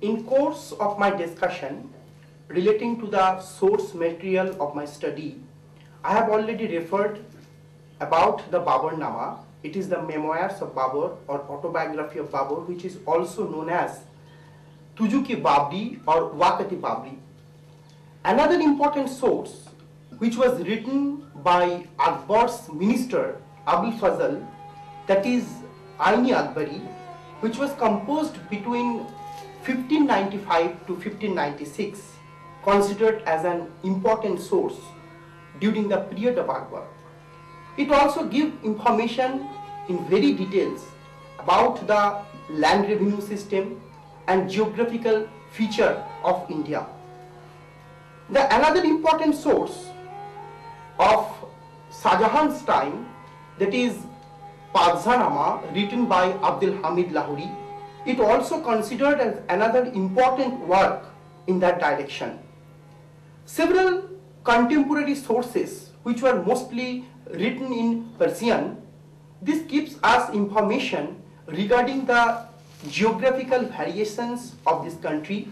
In course of my discussion relating to the source material of my study, I have already referred about the Babur Nama. It is the memoirs of Babur or autobiography of Babur, which is also known as Tujuki Babri or Wakati Babri. Another important source which was written by Akbar's minister Abul Fazl, that is Aini Akbari, which was composed between 1595 to 1596, considered as an important source during the period of Akbar. It also gives information in very details about the land revenue system and geographical feature of India. Another important source of Shah Jahan's time, that is Padshah-Nama, written by Abdul Hamid Lahori. It also considered as another important work in that direction. Several contemporary sources which were mostly written in Persian, this gives us information regarding the geographical variations of this country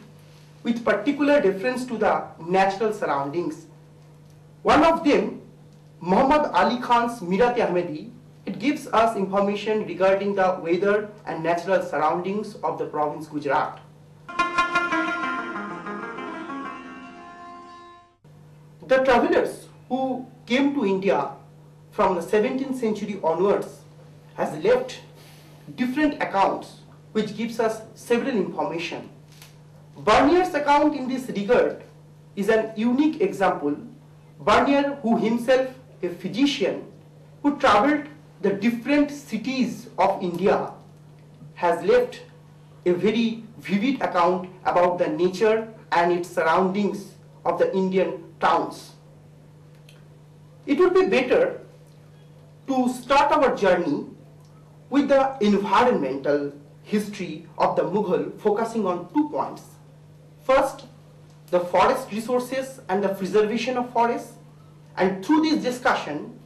with particular reference to the natural surroundings. One of them, Muhammad Ali Khan's Mirat-e-Ahmedi, it gives us information regarding the weather and natural surroundings of the province Gujarat. The travelers who came to India from the 17th century onwards has left different accounts which gives us several information. Burnier's account in this regard is an unique example. Burnier, who himself a physician, who travelled the different cities of India, has left a very vivid account about the nature and its surroundings of the Indian towns. It would be better to start our journey with the environmental history of the Mughal, focusing on 2 points. First, the forest resources and the preservation of forests, and through this discussion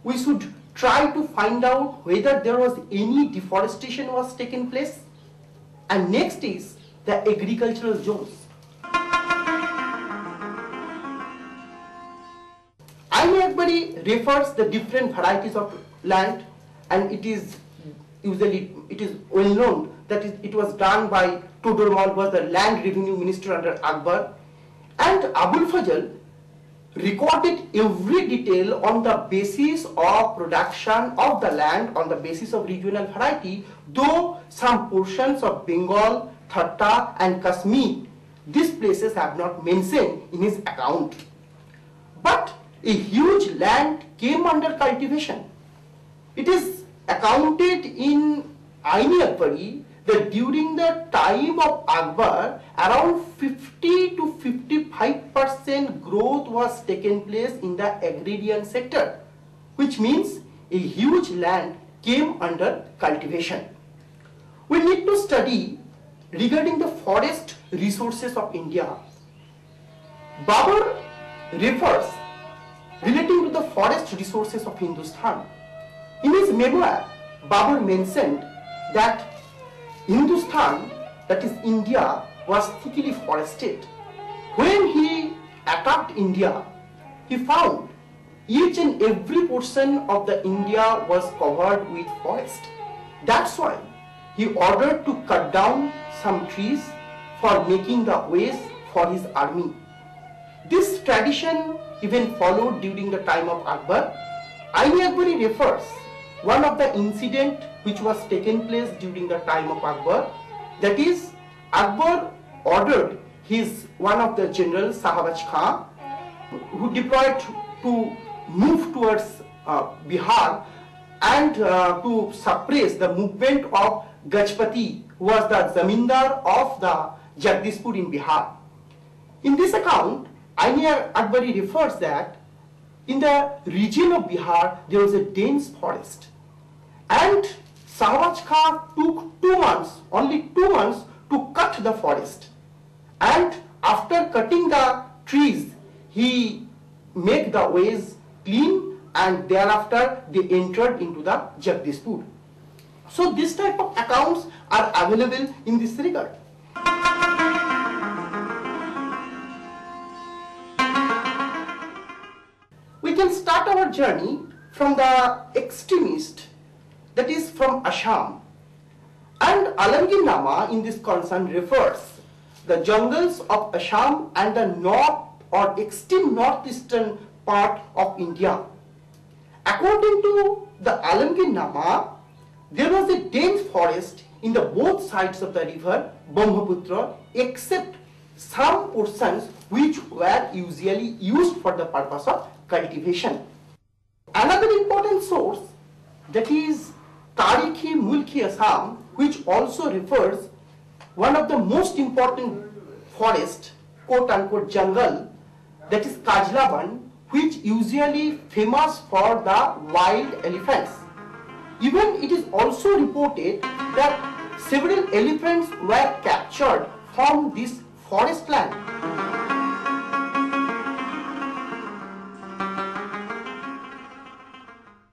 we should try to find out whether there was any deforestation was taken place, and next is the agricultural zones. Aini Akbari refers the different varieties of land, and it is well known that it was done by Todormal, was the land revenue minister under Akbar, and Abul Fazl recorded every detail on the basis of production of the land, on the basis of regional variety, though some portions of Bengal, Thatta and Kashmir, these places have not mentioned in his account. But a huge land came under cultivation. It is accounted in Aini Akbari that during the time of Akbar, around 50 to 55% growth was taken place in the agrarian sector, which means a huge land came under cultivation. We need to study regarding the forest resources of India. Babur refers relating to the forest resources of Hindustan. In his memoir, Babur mentioned that Hindustan, that is India, was thickly forested. When he attacked India, he found each and every portion of the India was covered with forest. That's why he ordered to cut down some trees for making the ways for his army. This tradition even followed during the time of Akbar. Aini Akbari refers one of the incident which was taken place during the time of Akbar, that is Akbar ordered one of the generals, Sahabaj Khan, who deployed to move towards Bihar and to suppress the movement of Gajpati, who was the zamindar of the Jagdishpur in Bihar. In this account, Aini Akbari refers that in the region of Bihar there was a dense forest, and Sahabaj Khan took 2 months, only 2 months, to cut the forest, and after cutting the trees he made the ways clean, and thereafter they entered into the Jagdishpur. So this type of accounts are available in this regard. can start our journey from the extremist, that is from Assam. And Alamgir Nama in this concern refers the jungles of Assam and the north or extreme northeastern part of India. According to the Alamgir Nama, there was a dense forest in the both sides of the river Brahmaputra, except some portions which were usually used for the purpose of cultivation. Another important source, that is Tarikhi Mulki Assam, which also refers one of the most important forest, quote unquote jungle, that is Kajlaban, which usually famous for the wild elephants. Even it is also reported that several elephants were captured from this forest land.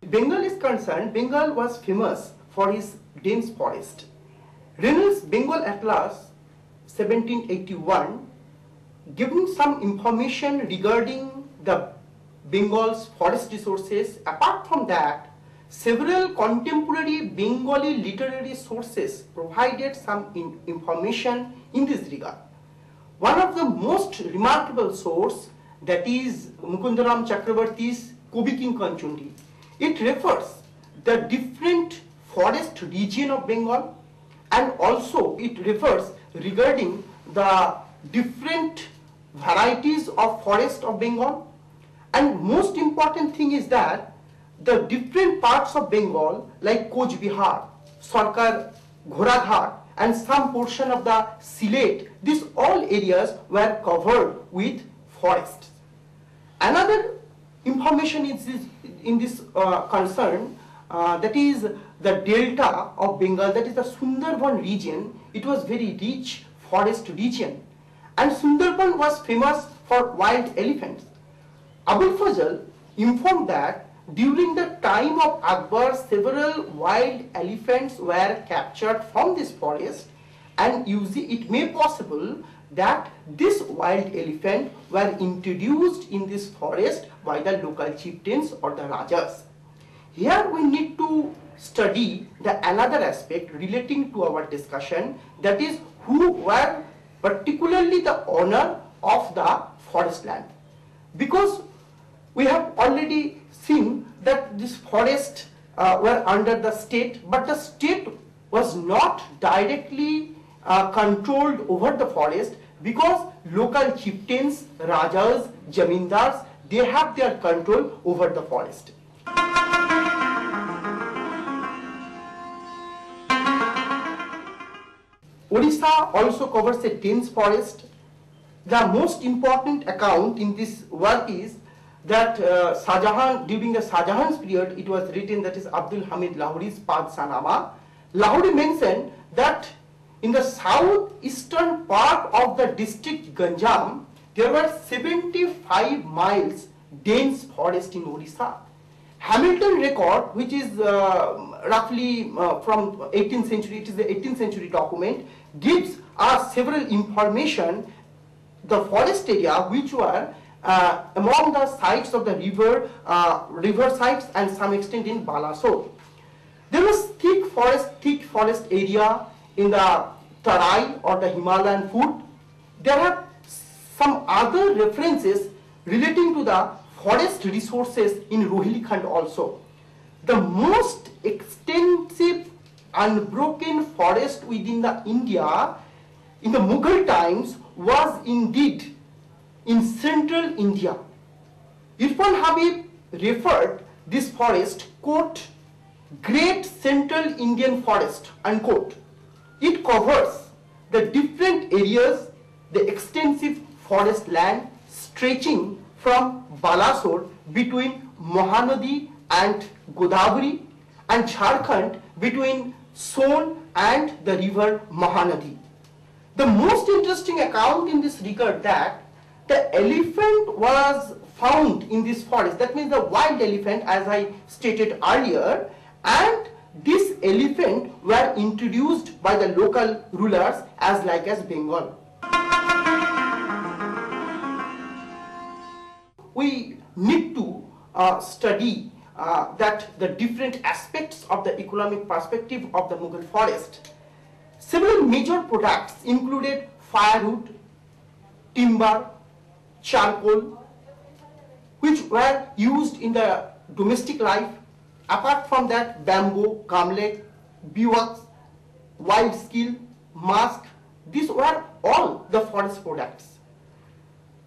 Bengal is concerned, Bengal was famous for his dense forest. Reynolds' Bengal Atlas 1781 giving some information regarding the Bengal's forest resources. Apart from that, several contemporary Bengali literary sources provided some information in this regard. One of the most remarkable source, that is Mukundaram Chakrabarti's Kobi King Kanchundi. It refers the different forest region of Bengal, and also it refers regarding the different varieties of forest of Bengal. And most important thing is that the different parts of Bengal like Coach Bihar, Sarkar, Ghoradhat and some portion of the Sylhet, these all areas were covered with forests. Another information is in this concern, that is the delta of Bengal, that is the Sundarban region. It was very rich forest region, and Sundarban was famous for wild elephants. Abul Fazl informed that during the time of Akbar, several wild elephants were captured from this forest, and it may possible that this wild elephant were introduced in this forest by the local chieftains or the rajas. Here we need to study another aspect relating to our discussion, that is who were particularly the owner of the forest land. Because we have already seen that this forest were under the state, but the state was not directly controlled over the forest, because local chieftains, rajas, jamindars, they have their control over the forest. Odisha also covers a dense forest. The most important account in this work is that during the Shahjahan's period, it was written, that is Abdul Hamid Lahori's Padsanama. Lahori mentioned that in the southeastern part of the district Ganjam, there were 75 miles dense forest in Odisha. Hamilton record, which is roughly from 18th century, it is the 18th century document, gives us several information, the forest area which were among the sites of the river sites and some extent in Balasore. There was thick forest area in the Tarai or the Himalayan foot. There are some other references relating to the forest resources in Rohilkhand also. The most extensive unbroken forest within the India in the Mughal times was indeed in central India. Irfan Habib referred this forest, quote, Great Central Indian Forest, unquote. It covers the different areas, the extensive forest land stretching from Balasore between Mahanadi and Godavari, and Jharkhand between Son and the river Mahanadi. The most interesting account in this regard that the elephant was found in this forest, that means the wild elephant, as I stated earlier, and this elephant were introduced by the local rulers as Bengal. We need to study that the different aspects of the economic perspective of the Mughal forest. Several major products included firewood, timber, charcoal, which were used in the domestic life. Apart from that, bamboo, gamlek, beeswax, wild skill, musk, these were all the forest products.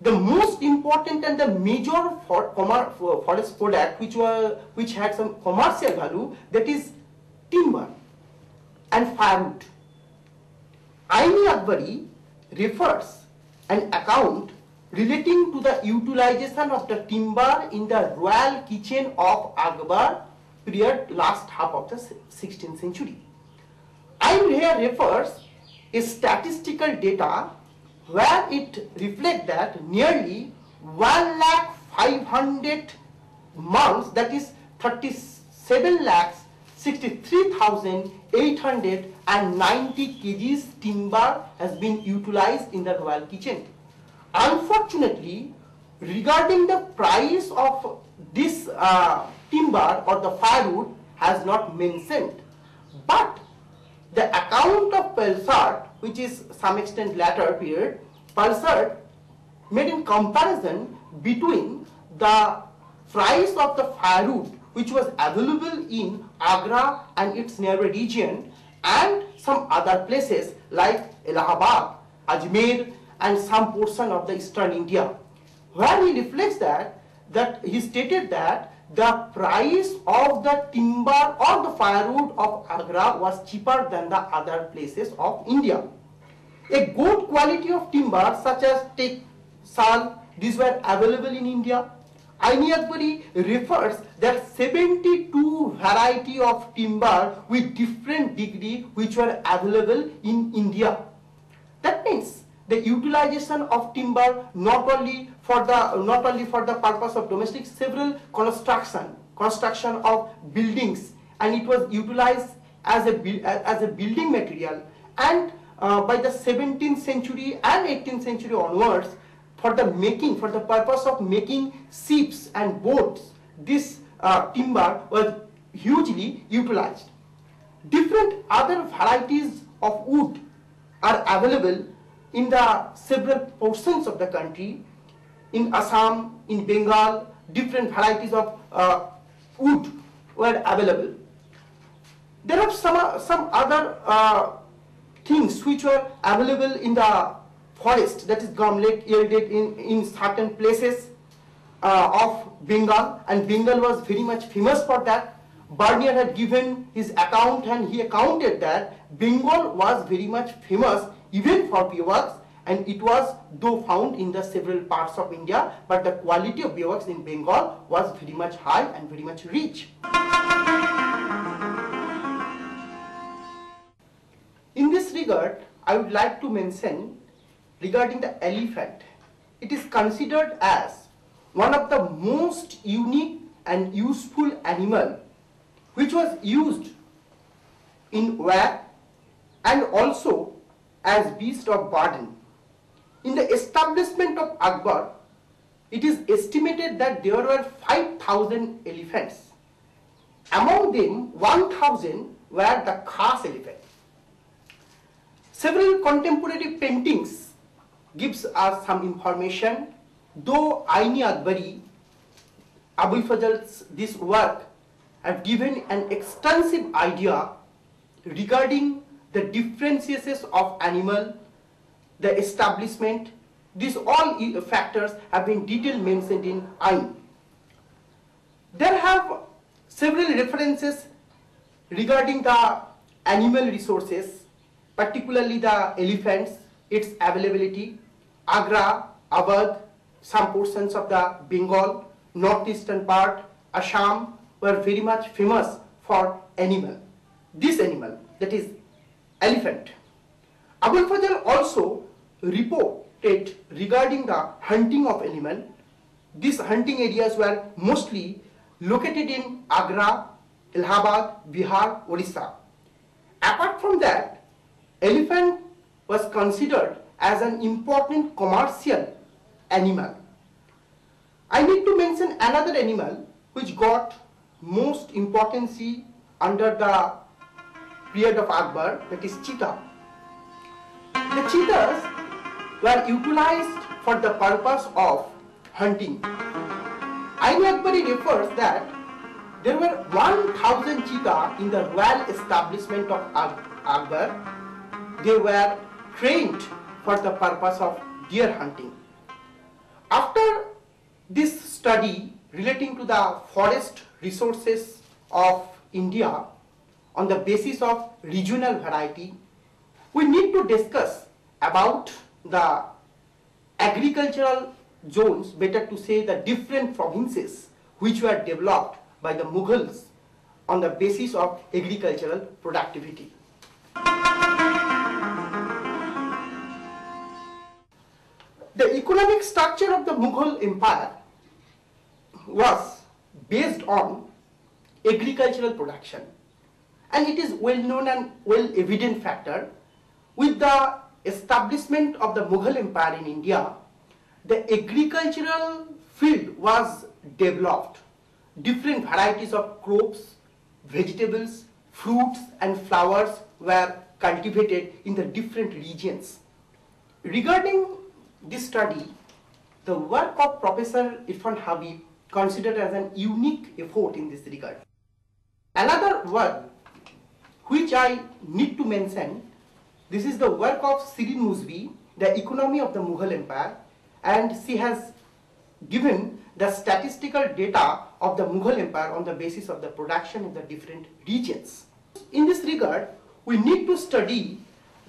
The most important and the major forest product which had some commercial value, that is timber and firewood. Aini-Akbari refers an account relating to the utilization of the timber in the royal kitchen of Akbar period, last half of the 16th century. Ain here refers a statistical data where it reflects that nearly 1,500,000 months, that is 37,63,890 kgs timber has been utilized in the royal kitchen. Unfortunately, regarding the price of this timber or the firewood has not mentioned, but the account of Pulsar, which is some extent later period, Pulsar made in comparison between the price of the firewood which was available in Agra and its nearby region and some other places like Allahabad, Ajmer and some portion of the eastern India, where he reflects that he stated that the price of the timber or the firewood of Agra was cheaper than the other places of India. A good quality of timber such as teak, sal, these were available in India. Aini-Akbari refers that 72 variety of timber with different degree which were available in India. That means the utilization of timber not only for the purpose of domestic, several construction of buildings, and it was utilized as a building material, and by the 17th century and 18th century onwards, for the purpose of making ships and boats, this timber was hugely utilized. Different other varieties of wood are available in the several portions of the country. In Assam, in Bengal, different varieties of wood were available. There are some other things which were available in the forest, that is gamlek, yielded in certain places of Bengal, and Bengal was very much famous for that. Bernier had given his account and he accounted that Bengal was very much famous even for beeswax, and it was though found in the several parts of India, but the quality of beeswax in Bengal was very much high and very much rich. In this regard, I would like to mention regarding the elephant. It is considered as one of the most unique and useful animal which was used in war and also as beast of burden. In the establishment of Akbar, it is estimated that there were 5,000 elephants. Among them, 1,000 were the khas elephant. Several contemporary paintings gives us some information, though Aini-Akbari, Abul Fazl's this work have given an extensive idea regarding the differentiations of animal, the establishment. These all factors have been detailed mentioned in Ain. There have several references regarding the animal resources, particularly the elephants, its availability. Agra, Awadh, some portions of the Bengal, northeastern part, Assam were very much famous for animal. This animal, that is elephant. Abul Fazl also reported regarding the hunting of animal. These hunting areas were mostly located in Agra, Allahabad, Bihar, Orissa. Apart from that, elephant was considered as an important commercial animal. I need to mention another animal which got most importance under the period of Akbar, that is cheetah. The cheetahs were utilized for the purpose of hunting. Ain-e-Akbari refers that there were 1000 cheetah in the royal establishment of Akbar. They were trained for the purpose of deer hunting. After this study relating to the forest resources of India on the basis of regional variety, we need to discuss about the agricultural zones, better to say the different provinces which were developed by the Mughals on the basis of agricultural productivity. The economic structure of the Mughal Empire was based on agricultural production, and it is well known and well evident factor. With the establishment of the Mughal Empire in India, the agricultural field was developed. Different varieties of crops, vegetables, fruits and flowers were cultivated in the different regions. Regarding this study, the work of Professor Irfan Habib considered as an unique effort in this regard. Another work which I need to mention, this is the work of Shirin Muzvi, The Economy of the Mughal Empire, and she has given the statistical data of the Mughal Empire on the basis of the production in the different regions. In this regard, we need to study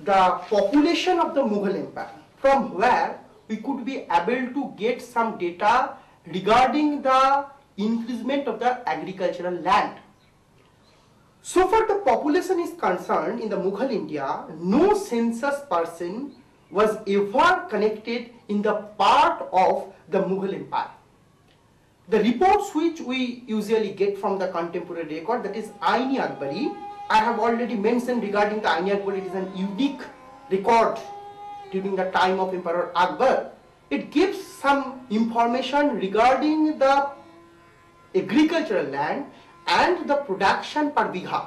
the population of the Mughal Empire, from where we could be able to get some data regarding the increasement of the agricultural land. So far the population is concerned, in the Mughal India, no census person was ever connected in the part of the Mughal Empire. The reports which we usually get from the contemporary record, that is Ain-e-Akbari, I have already mentioned regarding the Ain-e-Akbari, it is an unique record during the time of Emperor Akbar. It gives some information regarding the agricultural land and the production per bigha.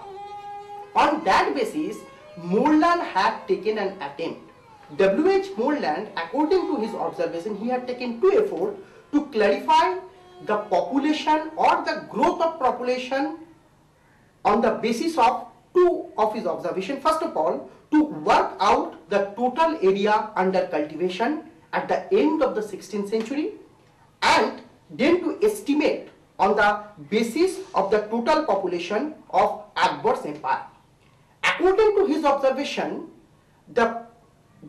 On that basis, Morland had taken an attempt. W.H. Morland, according to his observation, he had taken two efforts to clarify the population or the growth of population on the basis of two of his observations. First of all, to work out the total area under cultivation at the end of the 16th century, and then to estimate on the basis of the total population of Akbar's empire. According to his observation, the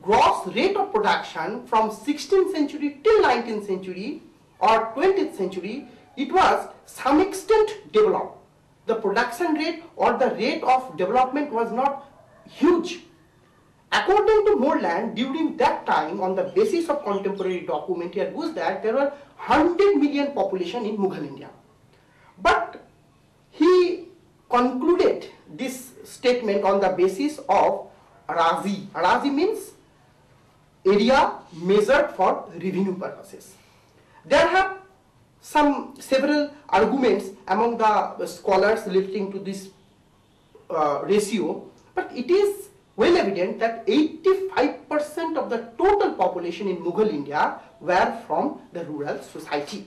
gross rate of production from 16th century till 19th century or 20th century, it was some extent developed. The production rate or the rate of development was not huge. According to Morland, during that time, on the basis of contemporary document, here was that there were 100 million population in Mughal India. But he concluded this statement on the basis of Razi. Razi means area measured for revenue purposes. There have several arguments among the scholars relating to this ratio, but it is well evident that 85% of the total population in Mughal India were from the rural society.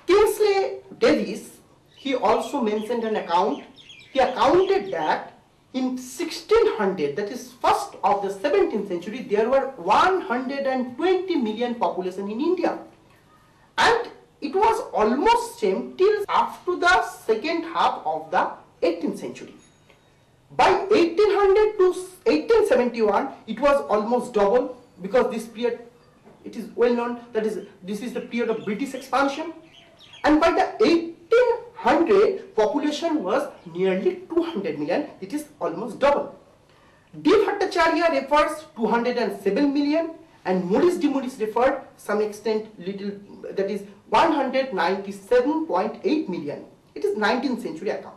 Kingsley Davis, he also mentioned an account. He accounted that in 1600, that is first of the 17th century, there were 120 million population in India, and it was almost same till after the second half of the 18th century. By 1800 to 1871, it was almost double, because this period, it is well known that this is the period of British expansion, and by the 1800, population was nearly 200 million, it is almost double. D. Bhattacharya refers 207 million, and Maurice de Maurice referred some extent little, that is 197.8 million. It is 19th century account.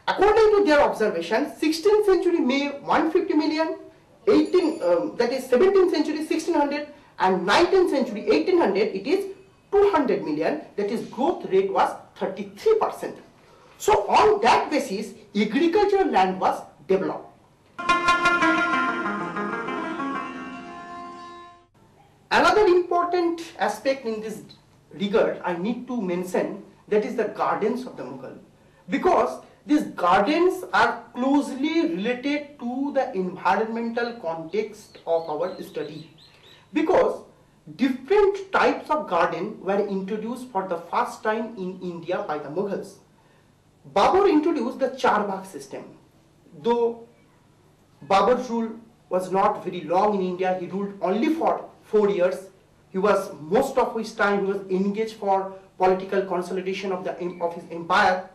According to their observation, 16th century May 150 million, that is 17th century 1600, and 19th century 1800 it is 200 million, that is growth rate was 33%. So on that basis, agricultural land was developed. Another important aspect in this regard I need to mention, that is the gardens of the Mughal, because these gardens are closely related to the environmental context of our study, because different types of garden were introduced for the first time in India by the Mughals. Babur introduced the Charbagh system. Though Babur's rule was not very long in India, he ruled only for 4 years. He was, most of his time, he was engaged for political consolidation of his empire.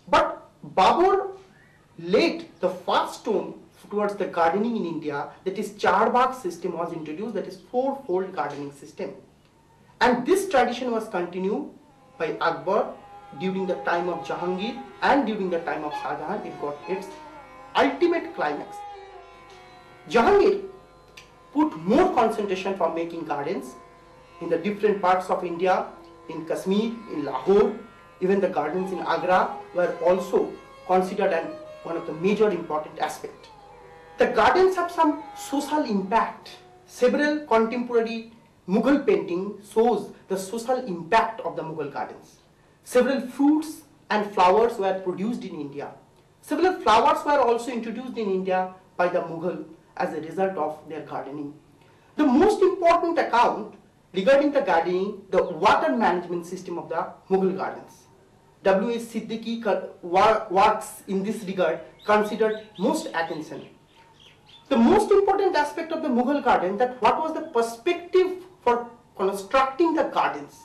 But Babur laid the first stone towards the gardening in India, that is Charbagh system was introduced, that is fourfold gardening system. And this tradition was continued by Akbar during the time of Jahangir, and during the time of Shah Jahan it got its ultimate climax. Jahangir put more concentration for making gardens in the different parts of India, in Kashmir, in Lahore. Even the gardens in Agra were also considered one of the major important aspects. The gardens have some social impact. Several contemporary Mughal paintings shows the social impact of the Mughal gardens. Several fruits and flowers were produced in India. Several flowers were also introduced in India by the Mughal as a result of their gardening. The most important account regarding the gardening, the water management system of the Mughal gardens. W.H. Siddiqui works in this regard considered most attention. The most important aspect of the Mughal garden, that what was the perspective for constructing the gardens.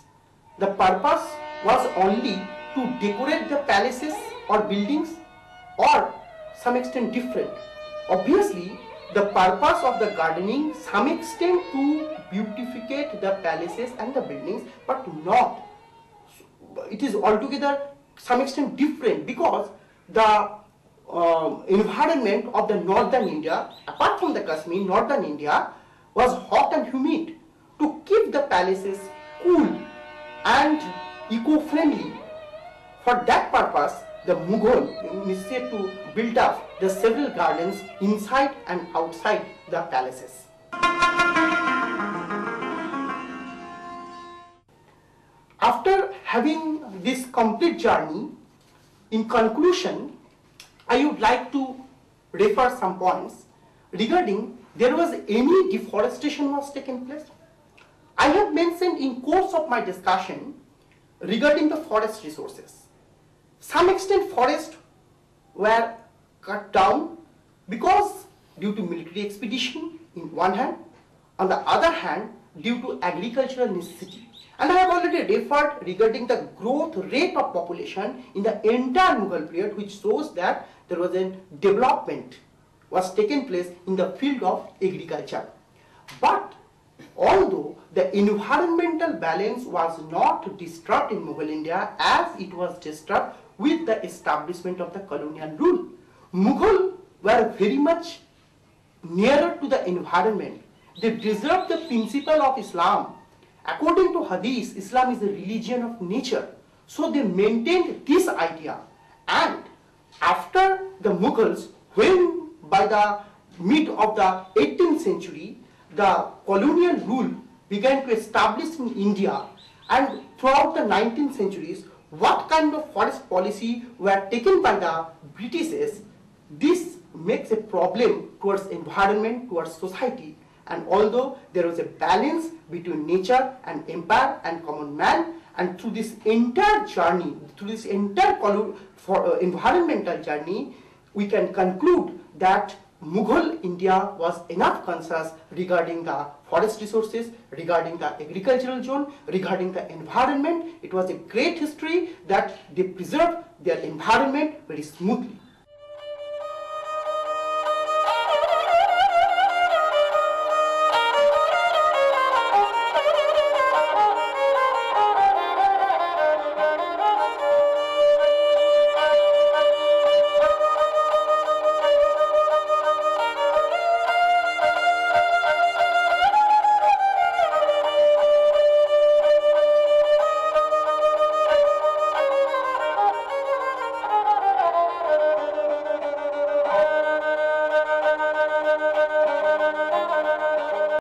The purpose was only to decorate the palaces or buildings, or some extent different. Obviously, the purpose of the gardening some extent to beautificate the palaces and the buildings, but not. It is altogether some extent different, because the environment of the northern India, apart from the Kashmir, northern India was hot and humid. To keep the palaces cool and eco-friendly, for that purpose the Mughal initiated to build up the several gardens inside and outside the palaces. After having this complete journey, in conclusion, I would like to refer some points regarding there was any deforestation was taken place. I have mentioned in course of my discussion regarding the forest resources. Some extent forests were cut down because due to military expedition in one hand, on the other hand due to agricultural necessity. And I have already referred regarding the growth rate of population in the entire Mughal period, which shows that there was a development was taken place in the field of agriculture. But although the environmental balance was not disturbed in Mughal India as it was disturbed with the establishment of the colonial rule, Mughal were very much nearer to the environment. They preserved the principle of Islam. According to Hadith, Islam is a religion of nature. So they maintained this idea. And after the Mughals, when by the mid of the 18th century, the colonial rule began to establish in India, and throughout the 19th centuries, what kind of forest policy were taken by the Britishers, this makes a problem towards environment, towards society. And although there was a balance between nature and empire and common man, and through this entire journey, through this entire environmental journey, we can conclude that Mughal India was enough conscious regarding the forest resources, regarding the agricultural zone, regarding the environment. It was a great history that they preserved their environment very smoothly.